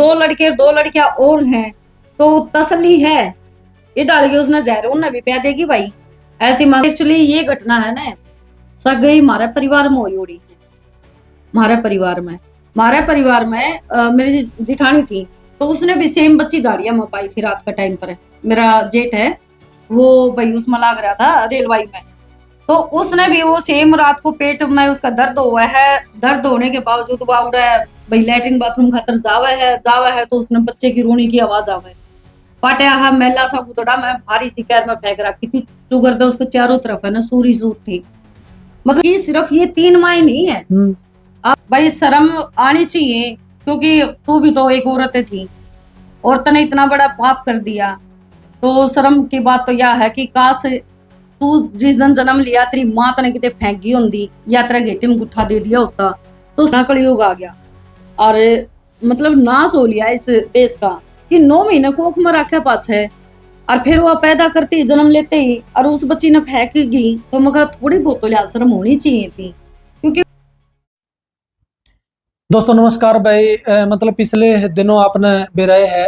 दो लड़के दो लड़कियां और हैं तो तसल्ली है। ये डाल के उसने जहर उन्हें भी पिया देगी भाई। ऐसी माँ एक्चुअली ये घटना है ना सगई हमारे परिवार में हुई उड़ी है। हमारे परिवार में मेरी जिठानी थी तो उसने भी सेम बच्ची झाड़िया में पाई थी रात का टाइम पर। मेरा जेठ है वो भाई उसमें लाग रहा था रेलवाई में, तो उसने भी वो सेम रात को पेट में उसका दर्द हुआ है। दर्द होने के बावजूद भाई लैट्रिन बाथरूम खातर जावा है तो उसने बच्चे की रोने की आवाज आवे पाटिया हा मेला सा गुदड़ा में भारी सी कैर में फेंक रखी थी। शुगर था उसको चारों तरफ है ना सूरी सूर थी। मतलब कि सिर्फ ये 3 माह नहीं है। अब भाई शर्म आनी चाहिए क्योंकि तू भी तो एक औरत थी, औरत ने इतना बड़ा पाप कर दिया तो शर्म की बात तो यह है कि काश तू जिस दिन जन्म लिया तेरी माँ तने कितने फेंकी होंगी या तेरा गेटी में गुठा दे दिया होता तो कलयुग आ गया और मतलब नाश हो लिया इस देश का कि 9 महीने कोख में रखे पाछे और फिर वो पैदा करती जन्म लेते ही और उस बच्ची ने फेंक गई तो मगर थोड़ी बहुत तो लिहाज शर्म होनी चाहिए थी क्योंकि। दोस्तों नमस्कार भाई। मतलब पिछले दिनों आपने बेराए है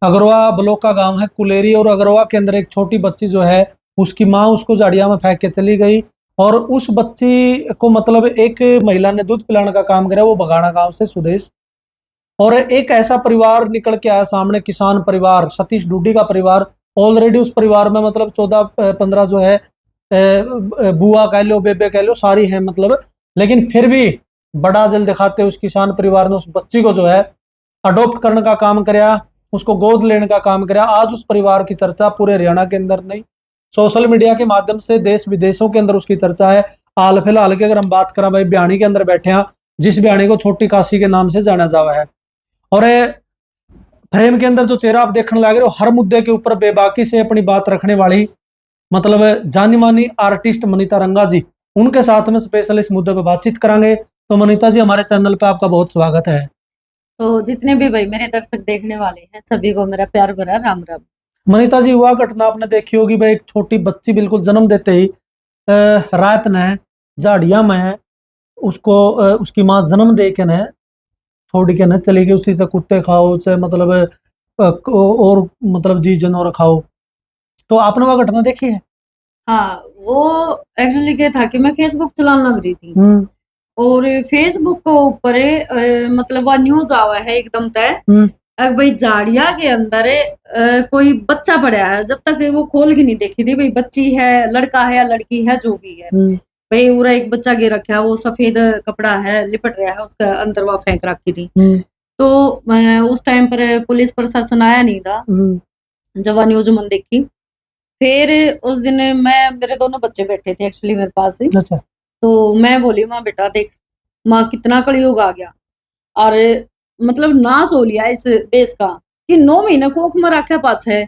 अगरवा ब्लॉक का गांव है कुलेरी और अगरवा के अंदर एक छोटी बच्ची जो है उसकी माँ उसको झाड़िया में फेंक के चली गई और उस बच्ची को मतलब एक महिला ने दूध पिलाने का काम करा, वो बगाना गांव से सुदेश। और एक ऐसा परिवार निकल के आया सामने, किसान परिवार, सतीश डूडी का परिवार। ऑलरेडी उस परिवार में मतलब 14-15 जो है बुआ कह लो बेबे कह लो सारी है मतलब, लेकिन फिर भी बड़ा दिल दिखाते उस किसान परिवार ने उस बच्ची को जो है अडॉप्ट करने का काम कराया, उसको गोद लेने का काम कराया। आज उस परिवार की चर्चा पूरे हरियाणा के अंदर नहीं, सोशल मीडिया के माध्यम से देश विदेशों के अंदर उसकी चर्चा है। हाल फिलहाल की अगर हम बात करें भाई ब्याणी के अंदर बैठे हैं, जिस ब्याणी को छोटी काशी के नाम से जाना जावा है और फ्रेम के अंदर जो चेहरा आप देखने लगे हो हर मुद्दे के ऊपर बेबाकी से अपनी बात रखने वाली मतलब जानी मानी आर्टिस्ट मनीता रंगा जी, उनके साथ में स्पेशल इस मुद्दे पर बातचीत करेंगे। तो मनीता जी हमारे चैनल पे आपका बहुत स्वागत है। तो जितने भी भाई मेरे दर्शक देखने वाले हैं सभी को मेरा प्यार भरा राम राम। मनीता जी हुआ घटना आपने देखी होगी भाई, एक छोटी बच्ची बिल्कुल जन्म देते ही रात ने झाड़िया में उसको उसकी माँ जन्म दे के ने छोड़ के न चली गई। उसी से कुत्ते खाओ चाहे मतलब और मतलब जी जानवर खाओ। तो आपने वह घटना देखी है? हाँ वो एक्चुअली क्या था कि मैं फेसबुक चलाने लग रही थी और फेसबुक के ऊपर मतलब वह न्यूज आवा है एकदम तय भाई झाड़िया के अंदर कोई बच्चा पड़ा है। जब तक वो खोल के नहीं देखी थी भाई बच्ची है लड़का है या लड़की है जो भी है भाई पूरा एक बच्चा गिर रखा है, वो सफेद कपड़ा है लिपट रहा है उसका अंदर वह फेंक रखी थी। तो उस टाइम पर पुलिस प्रशासन आया नहीं था जब वह न्यूज मन देखी। फिर उस दिन मेरे दोनों बच्चे बैठे थे एक्चुअली मेरे पास ही। अच्छा। तो मैं बोली माँ बेटा देख माँ कितना कलयुग आ गया और मतलब नाश हो लिया इस देश का कि 9 महीने कोख में रखे पाछे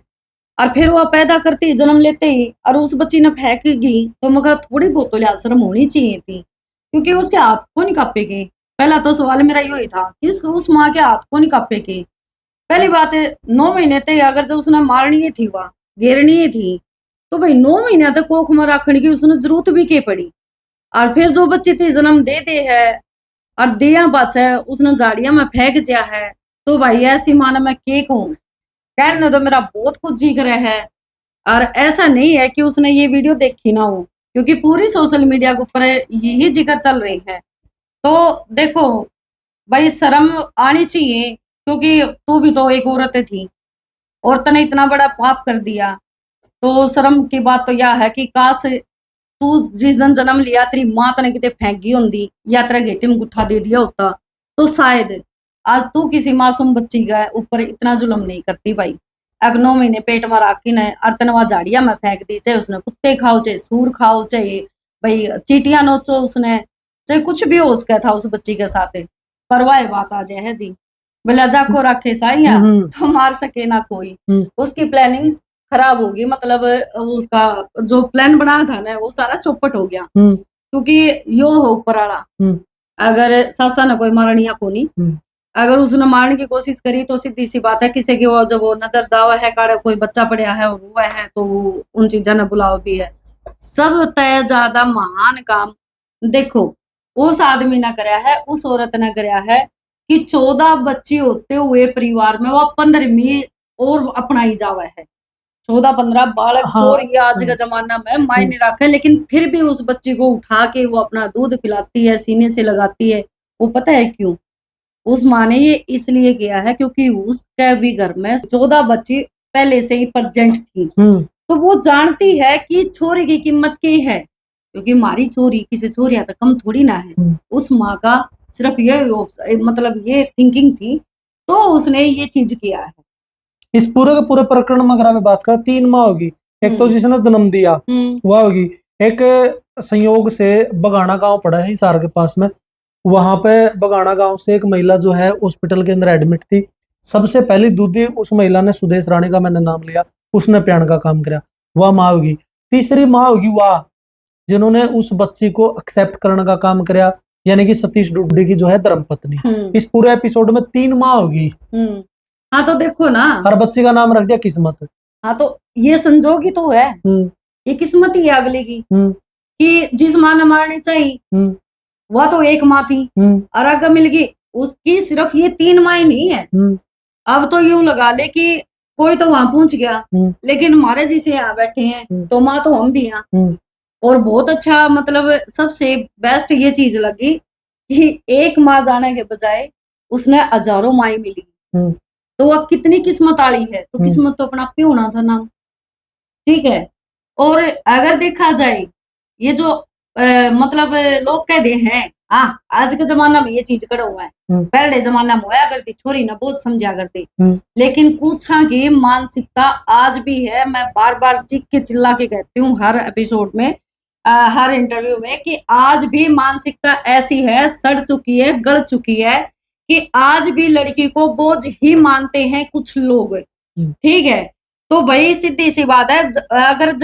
और फिर वो पैदा करती जन्म लेते ही और उस बच्ची ने फेंक गई तो मगर थोड़ी बहुत तो लिहाज शर्म होनी चाहिए थी क्योंकि उसके हाथ को नहीं कापेगी। पहला तो सवाल मेरा यही था कि उस माँ के हाथ को नहीं कापेगी। पहली बात है 9 महीने तक अगर जो उसने मारनी थी वह घेरनी थी तो भाई 9 महीने तक कोख में रखने की उसने जरूरत भी के पड़ी। और फिर जो बच्ची थी जन्म दे है और दिया पाछे उसने झाड़िया में फेंक दिया है तो भाई ऐसी माना मैं के कहूं। कहने तो मेरा बहुत कुछ जी करे है और ऐसा नहीं है कि उसने ये वीडियो देखी ना हो क्योंकि पूरी सोशल मीडिया के ऊपर यही जिक्र चल रही है। तो देखो भाई शर्म आनी चाहिए क्योंकि तू भी तो एक औरत थी, औरत ने इतना बड़ा पाप कर दिया तो शर्म की बात तो यह है कि काश तू जिस दिन जन्म लिया तेरी माँ तने कितने फेंकी होंगी या तेरा गेटी में गुठा दे दिया होता तो शायद आज तू किसी मासूम बच्ची का ऊपर इतना जुल्म नहीं करती भाई। अगर 9 महीने पेट में राखी ने अर्तनवा झाड़िया में फेंक दी, चाहे उसने कुत्ते खाओ चाहे सूर खाओ चाहे भाई चीटियां नोचो उसने चाहे कुछ भी हो उसका था उस बच्ची के साथ परवाह बात आ जाए है जी। बोला जाको रखे साइया तो मार सके ना कोई। उसकी प्लानिंग खराब होगी मतलब उसका जो प्लान बना था ना वो सारा चौपट हो गया क्योंकि यो हो ऊपर वाला अगर सासा ने कोई मारनिया को नहीं अगर उसने मारने की कोशिश करी तो सीधी सी बात है किसी की वो जब वो नजर जावा है काड़े कोई बच्चा पड़ा है और हुआ है तो उन चीजा ने बुलाओ भी है। सब तय ज्यादा महान काम देखो उस आदमी ने कराया है उस औरत ने कराया है कि 14 बच्चे होते हुए परिवार में वो 15वीं और अपनाई जावा है। 14-15 बालक हाँ छोरी आज हाँ, के जमाना में मायने रखे, लेकिन फिर भी उस बच्चे को उठा के वो अपना दूध पिलाती है, सीने से लगाती है। वो पता है क्यों? उस माँ ने ये इसलिए किया है क्योंकि उसके भी घर में 14 बच्ची पहले से ही प्रेजेंट थी। हम्म तो वो जानती है कि छोरी की कीमत क्या है, क्योंकि हमारी छोरी किसी छोरिया तक कम थोड़ी ना है। हम्म। उस माँ का सिर्फ ये मतलब ये थिंकिंग थी, तो उसने ये चीज किया है। इस पूरे के पूरे प्रकरण में अगर हमें बात करें, तीन माँ होगी। एक तो हम्म जिसने जन्म दिया, हम्म वह होगी। एक संयोग से बगाना गांव पड़ा है हिसार के पास में, वहां पे बगाना गांव से एक महिला जो है हॉस्पिटल के अंदर एडमिट थी। सबसे पहली दूधी उस महिला ने सुदेश रानी का मैंने नाम लिया, उसने प्याण का काम किया, वह माँ होगी। तीसरी माँ होगी वह जिन्होंने उस बच्ची को एक्सेप्ट करने का काम किया, यानी कि सतीश डुड्डी की जो है धर्मपत्नी। हम्म इस पूरे एपिसोड में तीन माँ होगी। हम्म। हाँ तो देखो ना, हर बच्ची का नाम रख दिया किस्मत। हाँ तो ये संजोग ही तो है, हम्म ये किस्मत ही है अगले की, हम्म कि जिस माँ ने मारनी चाहिए हम्म वह तो एक माँ थी हम्म और आगे मिल गई। उसकी सिर्फ ये 3 माँ ही नहीं है। हम्म अब तो यूं लगा ले कि कोई तो वहां पहुंच गया, हम्म लेकिन हमारे जिसे यहाँ बैठे हैं हम्म तो माँ तो हम भी हैं। हम्म और बहुत अच्छा, मतलब सबसे बेस्ट ये चीज लगी कि एक माँ जाने के बजाय उसने हजारों माई मिली, हम्म तो वह कितनी किस्मत वाली है। तो हम्म किस्मत तो अपना आप ही होना था ना, ठीक है। और अगर देखा जाए ये जो मतलब लोग कहते हैं, हाँ आज के जमाना में ये चीज करा हुआ है, हम्म पहले जमाना में होया करती छोरी ना बहुत समझा करती, हम्म लेकिन कुछ की मानसिकता आज भी है। मैं बार बार चीख के चिल्ला के कहती हूँ हर एपिसोड में, हर इंटरव्यू में, कि आज भी मानसिकता ऐसी है, सड़ चुकी है, गल चुकी है, कि आज भी लड़की को बोझ ही मानते हैं कुछ लोग, ठीक है। तो भाई सीधी सी बात है, अगर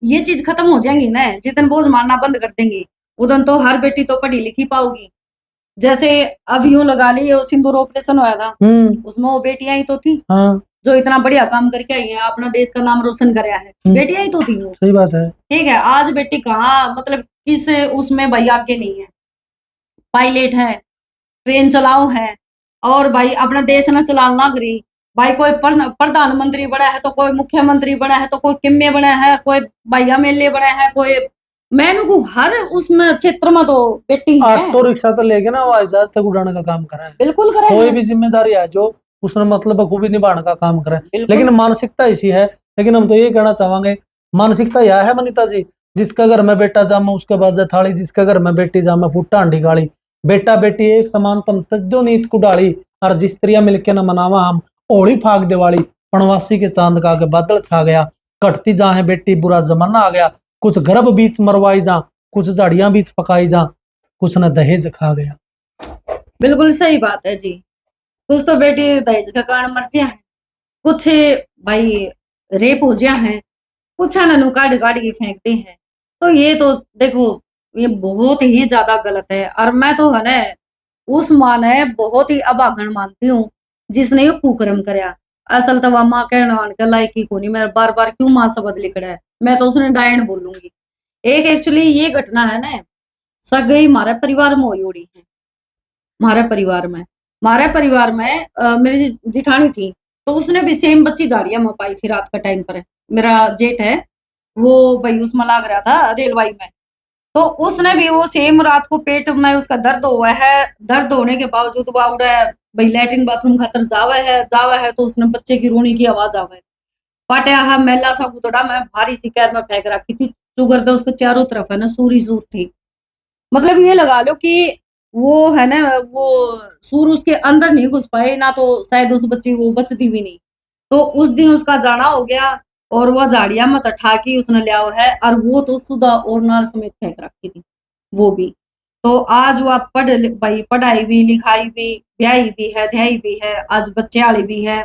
ये चीज खत्म हो जाएंगी ना, जितन बोझ मारना बंद कर देंगी, उधन तो हर बेटी तो पढ़ी लिखी पाओगी। जैसे अब यूं लगा ली, वो सिंदूर ऑपरेशन हुआ था, उसमें वो बेटियां ही तो थी हाँ जो इतना बढ़िया काम करके आई है, अपना देश का नाम रोशन कराया है। बेटियां ही तो थी वो, सही बात है। ठीक है। आज बेटी कहाँ, मतलब किस उसमें भाई आगे नहीं है। पायलट है, ट्रेन चलाओ है, और भाई अपना देश ना चलाना करी। भाई कोई प्रधानमंत्री बना है, तो कोई मुख्यमंत्री बना है, तो कोई किम्मे बना है, कोई भाई एमएलए बना है, कोई मैंने को हर उसमें क्षेत्र में तो बेटी है। ऑटो रिक्शा तो लेके ना हवाई जहाज तक उड़ाने का काम करा है। बिल्कुल करे कोई हैं, भी जिम्मेदारी है जो उसने मतलब बखूबी निभाने का काम करा है। बिल्कुल। लेकिन मानसिकता ऐसी है। लेकिन हम तो ये कहना चाहेंगे, मानसिकता यह है मनीता जी, जिसका घर में बेटा जामा उसके बाद थाली, जिसका घर में बेटी जामा फुट्टा हांडी गाड़ी। बेटा बेटी एक समान तन तज्जो नीत कुडाली, और जिस स्त्रियां मिलके न मनावा हम होली फाग दिवाली। पणवासी के चांद का आगे बादल छा गया, कटती जा है बेटी बुरा जमाना आ गया। कुछ गर्भ बीच मरवाई जा, कुछ झाड़ियां बीच पकाई जा, कुछ न दहेज खा गया। बिल्कुल सही बात है जी। कुछ तो बेटी दहेज का कारण मर गया है, कुछ भाई रेप हो गया है, कुछ है ना काट काट के फेंकते हैं। तो ये तो देखो, ये बहुत ही ज्यादा गलत है। और मैं तो है ना उस माँ ने बहुत ही अभागन मानती हूँ जिसने ये कुकर्म कराया। असल तो वह माँ कहने के लायक ही को नहीं, मैं बार बार क्यों माँ शब्द लिख रहा है, मैं तो उसने डायन बोलूंगी। एक एक्चुअली ये घटना है ना, सगई हमारे परिवार में हुई उड़ी है। हमारे परिवार में मेरी जिठानी थी, तो उसने भी सेम बच्ची झाड़ियां में पाई थी रात का टाइम पर। मेरा जेठ है, वो भाई उसमें लाग रहा था रेलवाई में, तो उसने भी वो सेम रात को पेट में उसका दर्द हुआ है। दर्द होने के बावजूद वो उड़ा भाई लैट्रिन बाथरूम खातर जावा है, तो उसने बच्चे की रोने की आवाज आवे, पाटिया हा मैला सा गुदड़ा में भारी सी कैर में फेंक रखी थी। शुगर तो उसको चारों तरफ है ना सूरी सूर थी। मतलब ये लगा लो कि वो है ना, वो सूर उसके अंदर नहीं घुस पाए ना, तो शायद उस बच्ची वो बचती भी नहीं। तो उस दिन उसका जाना हो गया, और वह झाड़ियां मत उठा के उसने लिया है, और वो तो सुधा और नाल समेत फेंक रखी थी वो भी। तो आज वह भाई पढ़ाई भी, लिखाई भी, ब्याही भी है, ध्याई भी है, आज बच्चे वाली भी है।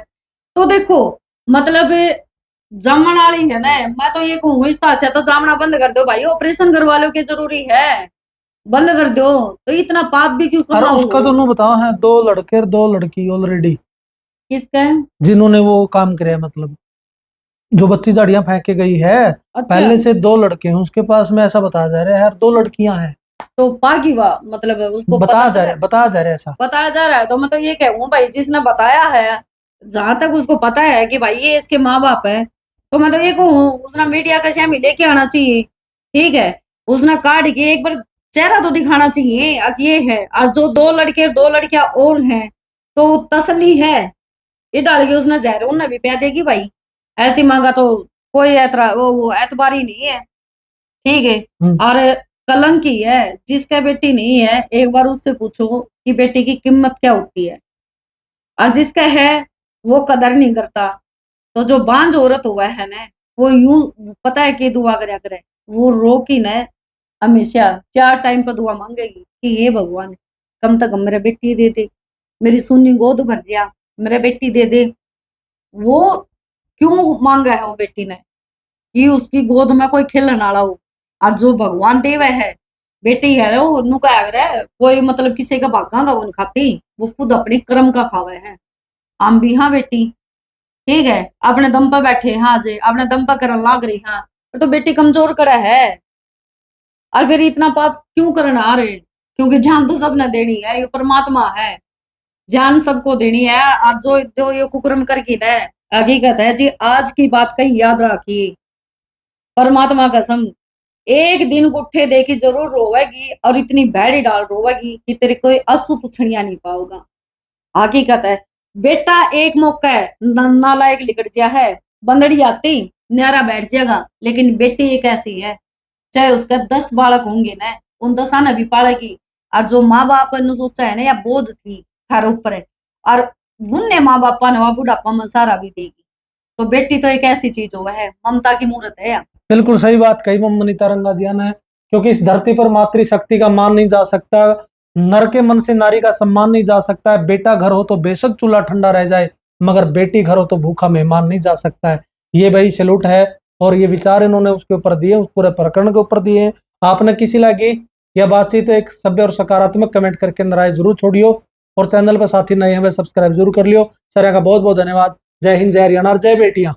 तो देखो, मतलब जामन वाली है ना, मैं तो ये कहूँ इसका अच्छा तो जामना बंद कर दो भाई, ऑपरेशन करवा लो, के जरूरी है बंद कर दो। तो इतना पाप भी क्यों और करना उसका हो। तो नु बताओ है, दो लड़के और दो लड़की ऑलरेडी किसका है? जिन्होंने वो काम करे, मतलब जो बच्ची झाड़ियां फेंक के गई है, अच्छा, पहले से दो लड़के हैं उसके पास में, ऐसा बताया जा रहा है यार, दो लड़कियां हैं। तो पागी वाह मतलब उसको बताया जा रहा है, बताया जा रहा है ऐसा। बताया जा रहा है। तो मैं तो ये कहूँ भाई, जिसने बताया है, जहां तक उसको पता है कि भाई ये इसके माँ बाप है, तो मैं तो ये कहूँ उसने मीडिया का शामिल लेके आना चाहिए। ठीक है, उसने काट के एक बार चेहरा तो दिखाना चाहिए कि ये है। और जो दो लड़के दो लड़कियां और हैं, तो तसल्ली है। ये डाल के उसने जहर उन्हें भी पिया देगी भाई। ऐसी मांगा तो कोई एतरा वो एतबार ही नहीं है। ठीक है। हम्म। और कलंक ही है, जिसका बेटी नहीं है एक बार उससे पूछो कि बेटी की कीमत क्या होती है। और जिसका है वो कदर नहीं करता। तो जो बांझ औरत हुआ है ना, वो यूं पता है कि दुआ करया करे, वो रो की ना हमेशा 4 टाइम पर दुआ मांगेगी कि हे भगवान, कम तक मेरे बेटी दे दे, मेरी सुनी गोद भर दिया, मेरे बेटी दे दे। वो क्यों मांगा है वो बेटी ने कि उसकी गोद में कोई खेलने वाला हो। और जो भगवान देवे है बेटी है वो नु क्या है, कोई मतलब किसी का भागा का वो नहीं खाती, वो खुद अपने कर्म का खावे है। हम भी हाँ बेटी, ठीक है, अपने दम पर बैठे हाँ जे अपने दम पर करन लाग रही हाँ, पर तो बेटी कमजोर करे है। और फिर इतना पाप क्यों करना आ रहे? क्योंकि जान तो सबने देनी है, ये परमात्मा है, जान सबको देनी है। और जो जो ये कुकर्म करके ना, हकीकत है जी, आज की बात कही याद रखिए, परमात्मा कसम, एक दिन गुट्ठे दे के जरूर रोवेगी, और इतनी भैड़ी डाल रोवेगी कि तेरे कोई आंसू पुछनिया नहीं पाओगा। हकीकत है। बेटा एक मौका है, नालायक लिकट गया है, बंदड़ी आती न्यारा बैठ जाएगा, लेकिन बेटी एक ऐसी है, चाहे उसका 10 बालक होंगे ना, उन 10 ने भी पालेगी। और जो माँ बाप ने सोचा है ना, या बोझ थी थारे ऊपर है, और उनने माँ बापा ने वहां बुढ़ापा में सहारा भी देगी। तो बेटी तो एक ऐसी चीज हुआ है, ममता की मूर्त है। बिल्कुल सही बात कही ममनीता रंगाजिया ने, क्योंकि इस धरती पर मातृशक्ति का मान नहीं जा सकता, नर के मन से नारी का सम्मान नहीं जा सकता है। बेटा घर हो तो बेशक चूल्हा ठंडा रह जाए, मगर बेटी घर हो तो भूखा मेहमान नहीं जा सकता है। ये भाई सैल्यूट है। और ये विचार इन्होंने उसके ऊपर दिए, उस पूरे प्रकरण के ऊपर दिए। आपने किसी लगी यह बातचीत एक सभ्य और सकारात्मक कमेंट करके अंदर आए जरूर छोड़ियो, और चैनल पर साथी नए हमें सब्सक्राइब जरूर कर लियो। सर का बहुत बहुत धन्यवाद। जय हिंद, जय हरियाणा, जय बेटियां।